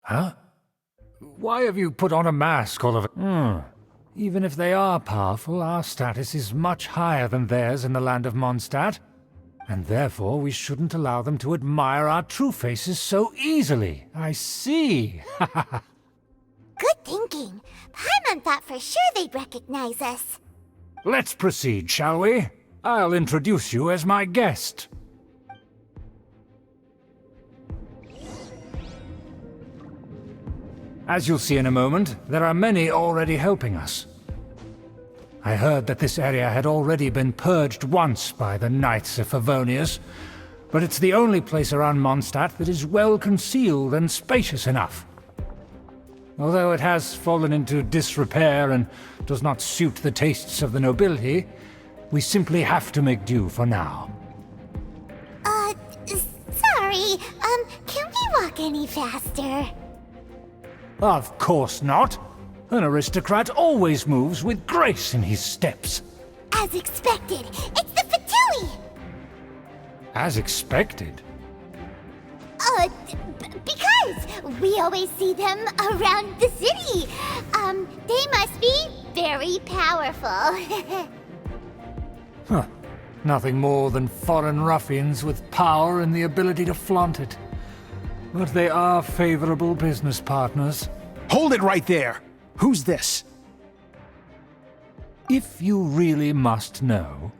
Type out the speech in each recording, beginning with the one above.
Huh? Why have you put on a mask all of it? Even if they are powerful, our status is much higher than theirs in the land of Monstad. And therefore we shouldn't allow them to admire our true faces so easily. I see. Good thinking. Paimon thought for sure they'd recognize us. Let's proceed, shall we? I'll introduce you as my guest. As you'll see in a moment, there are many already helping us. I heard that this area had already been purged once by the Knights of Favonius, but it's the only place around Monstad that is well concealed and spacious enough. Although it has fallen into disrepair and does not suit the tastes of the nobility, we simply have to make do for now. Sorry, can we walk any faster? Of course not. An aristocrat always moves with grace in his steps. As expected, it's the Fatui! As expected? Because we always see them around the city. They must be very powerful. Huh. Nothing more than foreign ruffians with power and the ability to flaunt it. But they are favorable business partners. Hold it right there! Who's this? If you really must know,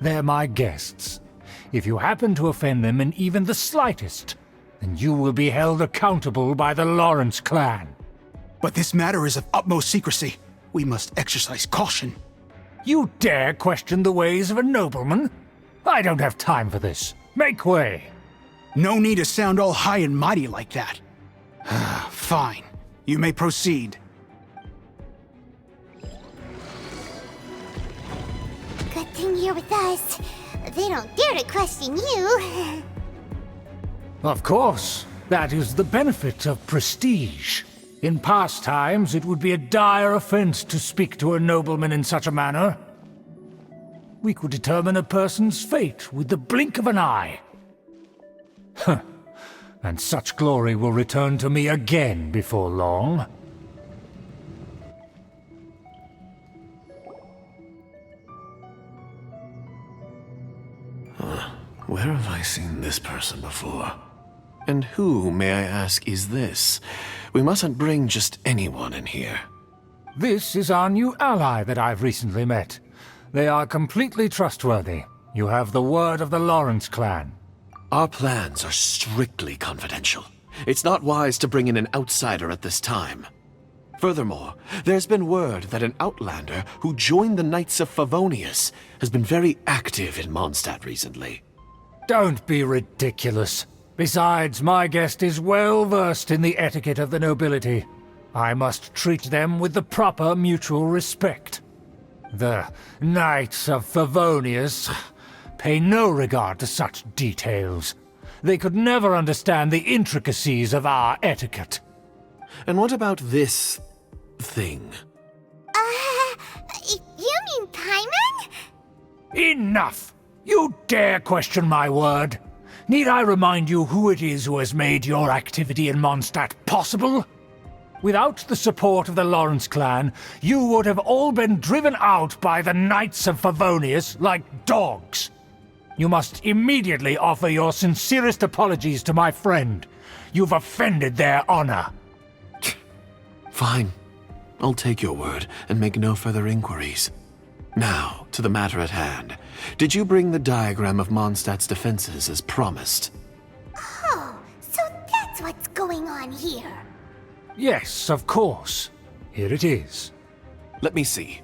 they're my guests. If you happen to offend them in even the slightest, then you will be held accountable by the Lawrence clan. But this matter is of utmost secrecy. We must exercise caution. You dare question the ways of a nobleman? I don't have time for this. Make way! No need to sound all high and mighty like that. Fine. You may proceed. Good thing you're with us. They don't dare to question you. Of course. That is the benefit of prestige. In past times, it would be a dire offense to speak to a nobleman in such a manner. We could determine a person's fate with the blink of an eye. Huh. And such glory will return to me again before long. Where have I seen this person before? And who, may I ask, is this? We mustn't bring just anyone in here. This is our new ally that I've recently met. They are completely trustworthy. You have the word of the Lawrence clan. Our plans are strictly confidential. It's not wise to bring in an outsider at this time. Furthermore, there's been word that an outlander who joined the Knights of Favonius has been very active in Monstad recently. Don't be ridiculous. Besides, my guest is well versed in the etiquette of the nobility. I must treat them with the proper mutual respect. The Knights of Favonius pay no regard to such details. They could never understand the intricacies of our etiquette. And what about this thing? You mean Paimon? Enough! You dare question my word? Need I remind you who it is who has made your activity in Monstad possible? Without the support of the Lawrence clan, you would have all been driven out by the Knights of Favonius like dogs. You must immediately offer your sincerest apologies to my friend. You've offended their honor. Fine. I'll take your word and make no further inquiries. Now, to the matter at hand. Did you bring the diagram of Mondstad's defenses as promised? Oh, so that's what's going on here. Yes, of course. Here it is. Let me see.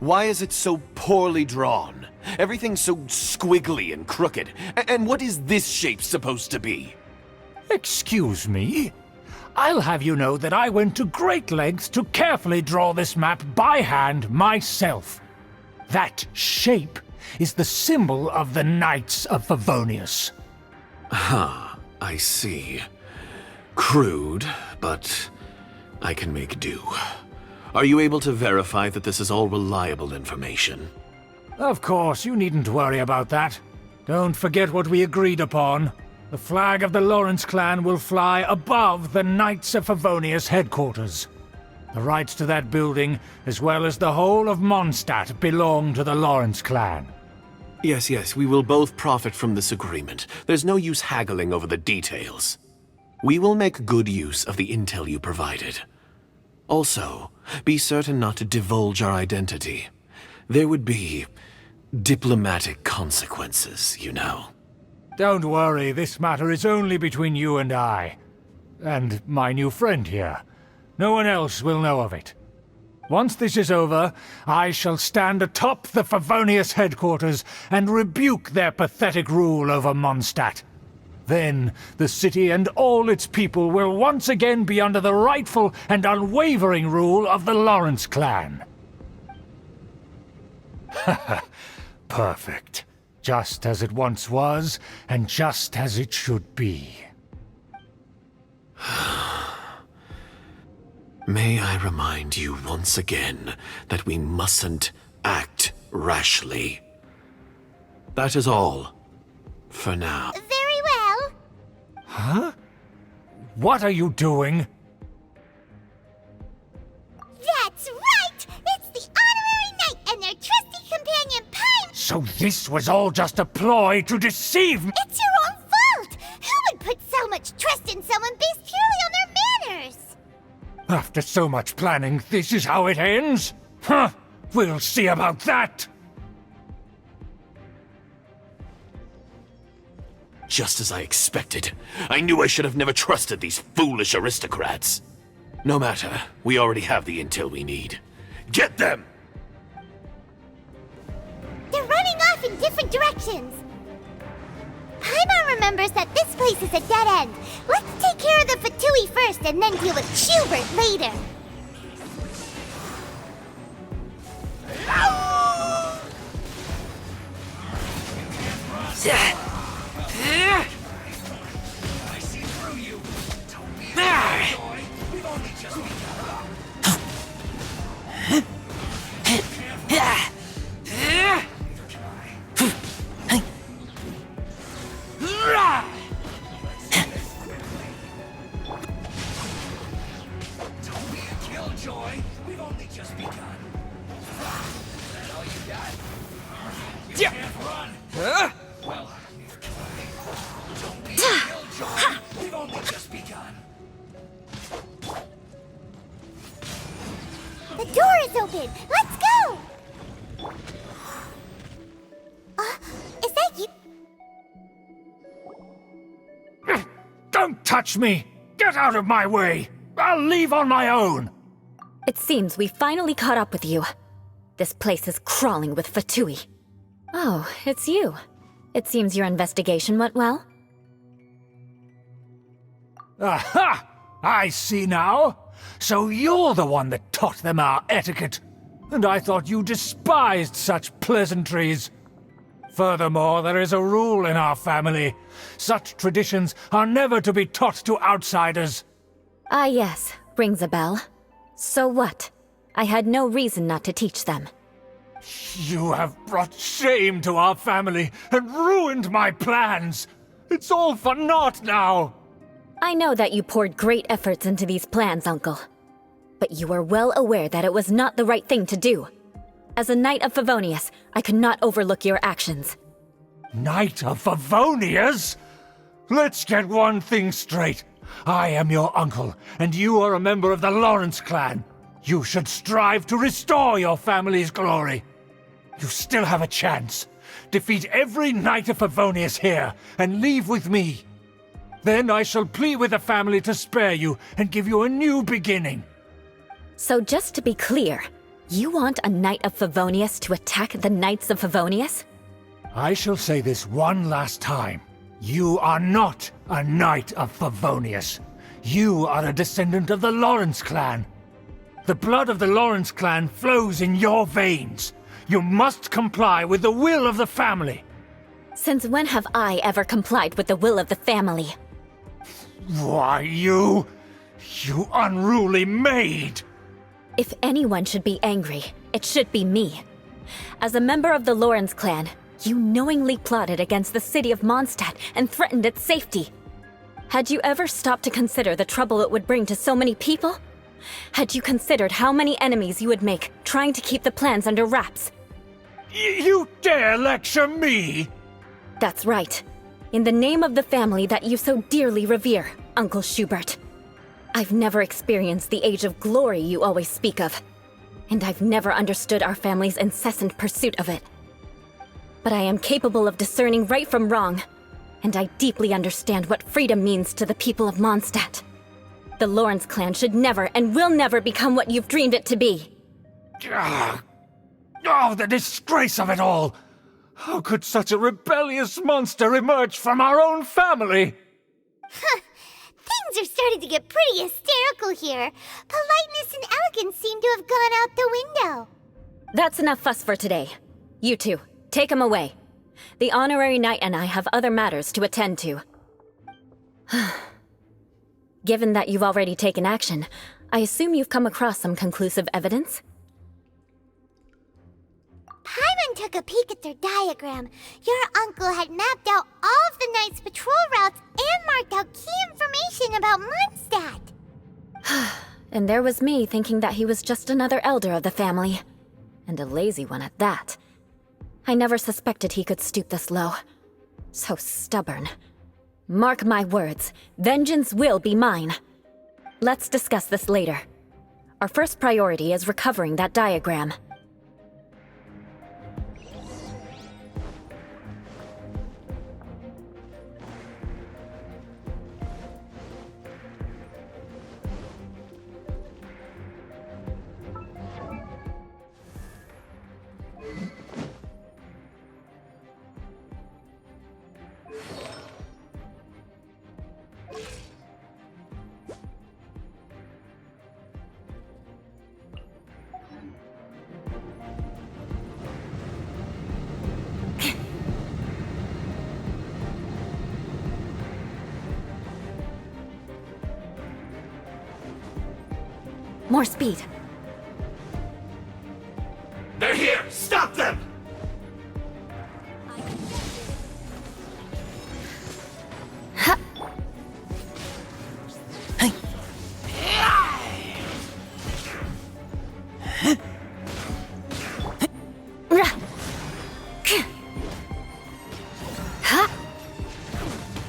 Why is it so poorly drawn? Everything's so squiggly and crooked. And what is this shape supposed to be? Excuse me? I'll have you know that I went to great lengths to carefully draw this map by hand myself. That shape is the symbol of the Knights of Favonius. I see. Crude, but I can make do. Are you able to verify that this is all reliable information? Of course, you needn't worry about that. Don't forget what we agreed upon. The flag of the Lawrence clan will fly above the Knights of Favonius headquarters. The rights to that building, as well as the whole of Monstad, belong to the Lawrence clan. Yes, we will both profit from this agreement. There's no use haggling over the details. We will make good use of the intel you provided. Also, be certain not to divulge our identity. There would be diplomatic consequences, you know. Don't worry, this matter is only between you and I. And my new friend here. No one else will know of it. Once this is over, I shall stand atop the Favonius headquarters and rebuke their pathetic rule over Monstad. Then, the city and all its people will once again be under the rightful and unwavering rule of the Lawrence clan. Perfect. Just as it once was, and just as it should be. May I remind you once again that we mustn't act rashly. That is all. For now. Very well. Huh? What are you doing? That's right! It's the honorary knight and their trusty companion, Pine! So this was all just a ploy to deceive me? It's your own fault! Who would put so much trust in someone based purely on their manners? After so much planning, this is how it ends? Huh! We'll see about that! Just as I expected. I knew I should have never trusted these foolish aristocrats. No matter, we already have the intel we need. Get them! They're running off in different directions. Paimon remembers that this place is a dead end. Let's take care of the Fatui first and then deal with Schubert later. I see through you. Don't be afraid, boy. We've only just Don't be a killjoy. We've only just begun. Is that all you got? You can't run. Well, neither can I. Don't be a killjoy. We've only just begun. The door is open. Let's go. Is that you? Don't touch me! Get out of my way! I'll leave on my own! It seems we finally caught up with you. This place is crawling with Fatui. Oh, it's you. It seems your investigation went well. Aha! I see now! So you're the one that taught them our etiquette! And I thought you despised such pleasantries! Furthermore, there is a rule in our family. Such traditions are never to be taught to outsiders. Ah yes, rings a bell. So what? I had no reason not to teach them. You have brought shame to our family and ruined my plans. It's all for naught now. I know that you poured great efforts into these plans, Uncle. But you are well aware that it was not the right thing to do. As a Knight of Favonius, I could not overlook your actions. Knight of Favonius? Let's get one thing straight. I am your uncle, and you are a member of the Lawrence clan. You should strive to restore your family's glory. You still have a chance. Defeat every Knight of Favonius here, and leave with me. Then I shall plead with the family to spare you and give you a new beginning. So just to be clear, you want a Knight of Favonius to attack the Knights of Favonius? I shall say this one last time. You are not a Knight of Favonius. You are a descendant of the Lawrence clan. The blood of the Lawrence clan flows in your veins. You must comply with the will of the family. Since when have I ever complied with the will of the family? Why, you unruly maid! If anyone should be angry, it should be me. As a member of the Lawrence clan, You knowingly plotted against the city of Monstad and threatened its safety. Had you ever stopped to consider the trouble it would bring to so many people? Had you considered how many enemies you would make trying to keep the plans under wraps? You dare lecture me? That's right. In the name of the family that you so dearly revere, Uncle Schubert. I've never experienced the age of glory you always speak of, and I've never understood our family's incessant pursuit of it. But I am capable of discerning right from wrong, and I deeply understand what freedom means to the people of Mondstadt. The Lawrence clan should never and will never become what you've dreamed it to be. Oh, the disgrace of it all! How could such a rebellious monster emerge from our own family? Things are starting to get pretty hysterical here. Politeness and elegance seem to have gone out the window. That's enough fuss for today. You two, take him away. The honorary knight and I have other matters to attend to. Given that you've already taken action, I assume you've come across some conclusive evidence? Paimon took a peek at their diagram. Your uncle had mapped out all of the Knight's patrol routes and marked out key information about Mondstadt. And there was me thinking that he was just another elder of the family. And a lazy one at that. I never suspected he could stoop this low. So stubborn. Mark my words, vengeance will be mine. Let's discuss this later. Our first priority is recovering that diagram. More speed. They're here! Stop them!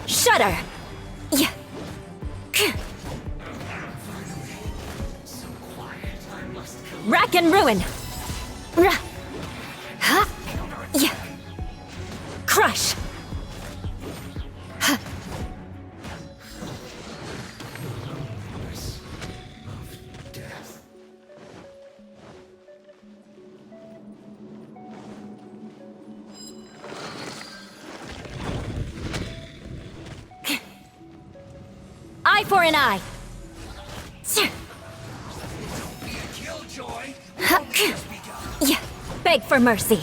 Shudder! Yeah. Rack and ruin! Yeah. Crush! Eye for an eye! Killjoy! Yeah, beg for mercy.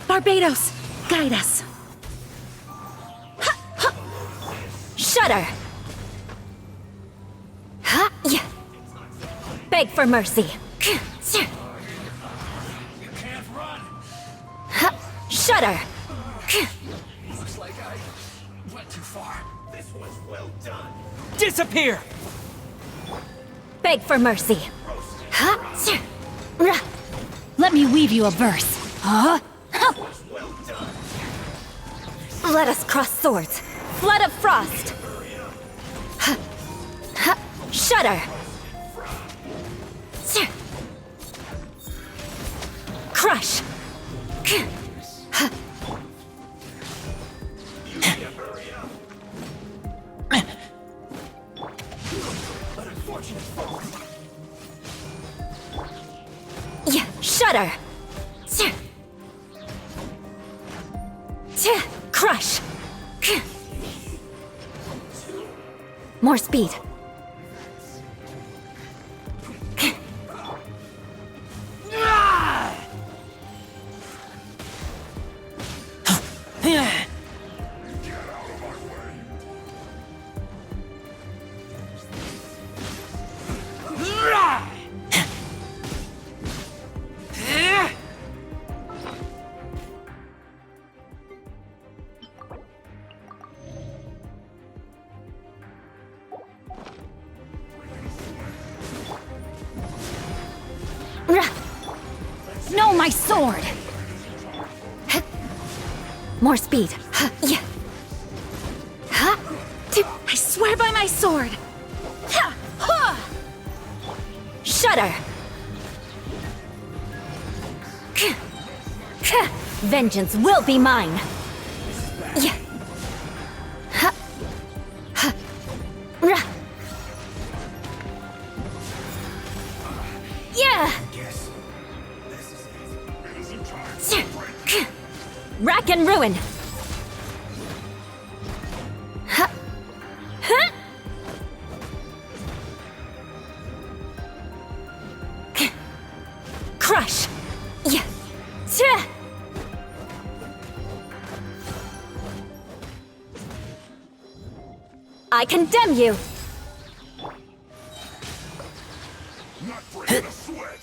Barbados, guide us. Shudder. Yeah, beg for mercy. You can't run! Shudder. Looks like I went too far. This was well done. Disappear! Beg for mercy. Let me weave you a verse. Let us cross swords. Flood of frost. Shudder. Crush. Yeah, shudder. Crush. More speed. my sword! More speed. Yeah. I swear by my sword! Shudder! Vengeance will be mine! Yeah. Yeah! Rack and ruin! Crush! Yeah! I condemn you! Not breaking a sweat.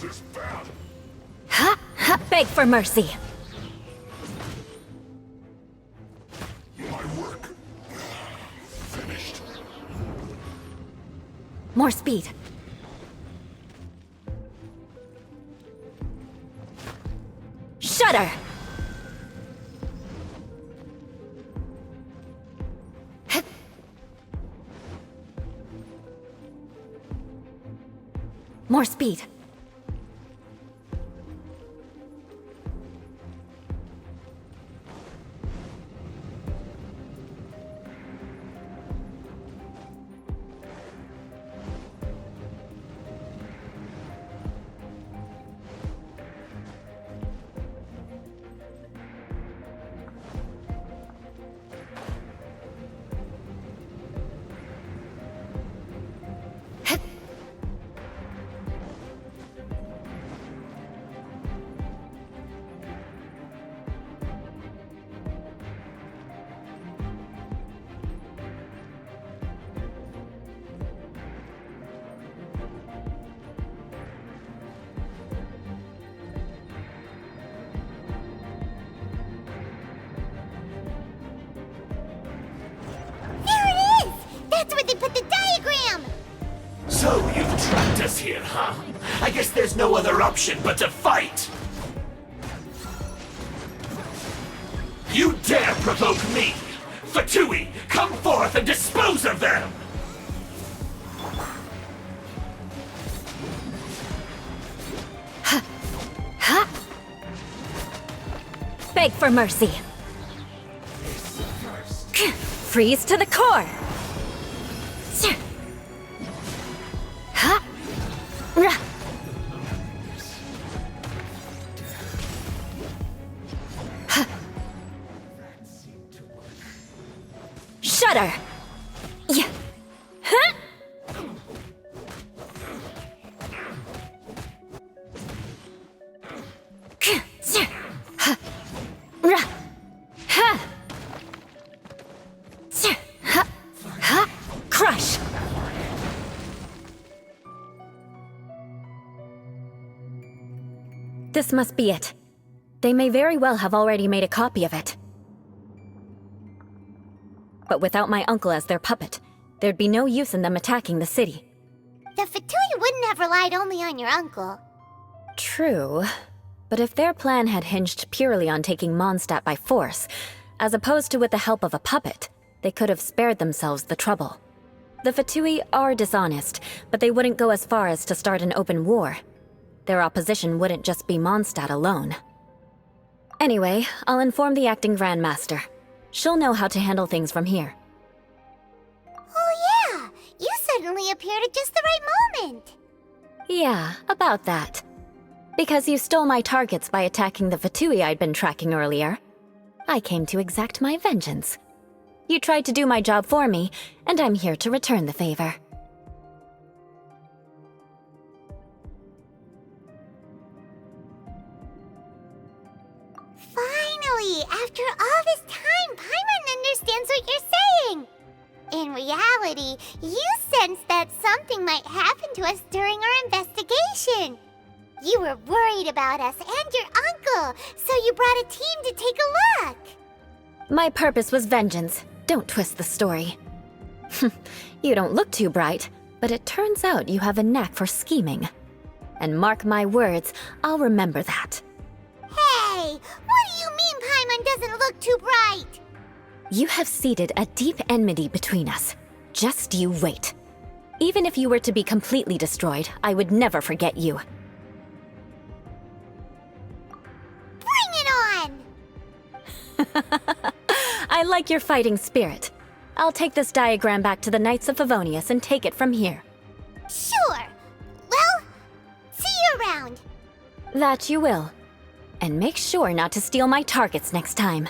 This is bad. Beg for mercy! My work finished. More speed. Shudder! More speed. That's where they put the diagram! So you've trapped us here, huh? I guess there's no other option but to fight! You dare provoke me! Fatui, come forth and dispose of them! Beg for mercy. Freeze to the core. Shudder. Yeah. Huh? Crush! This must be it. They may very well have already made a copy of it. But without my uncle as their puppet, there'd be no use in them attacking the city. The Fatui wouldn't have relied only on your uncle. True. But if their plan had hinged purely on taking Monstad by force, as opposed to with the help of a puppet, they could have spared themselves the trouble. The Fatui are dishonest, but they wouldn't go as far as to start an open war. Their opposition wouldn't just be Monstad alone. Anyway, I'll inform the acting Grandmaster. She'll know how to handle things from here. Oh yeah! You suddenly appeared at just the right moment! Yeah, about that. Because you stole my targets by attacking the Fatui I'd been tracking earlier, I came to exact my vengeance. You tried to do my job for me, and I'm here to return the favor. Finally! After all this time, Paimon understands what you're saying! In reality, you sensed that something might happen to us during our investigation. You were worried about us and your uncle, so you brought a team to take a look. My purpose was vengeance. Don't twist the story. You don't look too bright, but it turns out you have a knack for scheming. And mark my words, I'll remember that. Hey, what do you mean Paimon doesn't look too bright? You have seeded a deep enmity between us. Just you wait. Even if you were to be completely destroyed, I would never forget you. Bring it on! I like your fighting spirit. I'll take this diagram back to the Knights of Favonius and take it from here. Sure. Well, see you around. That you will. And make sure not to steal my targets next time.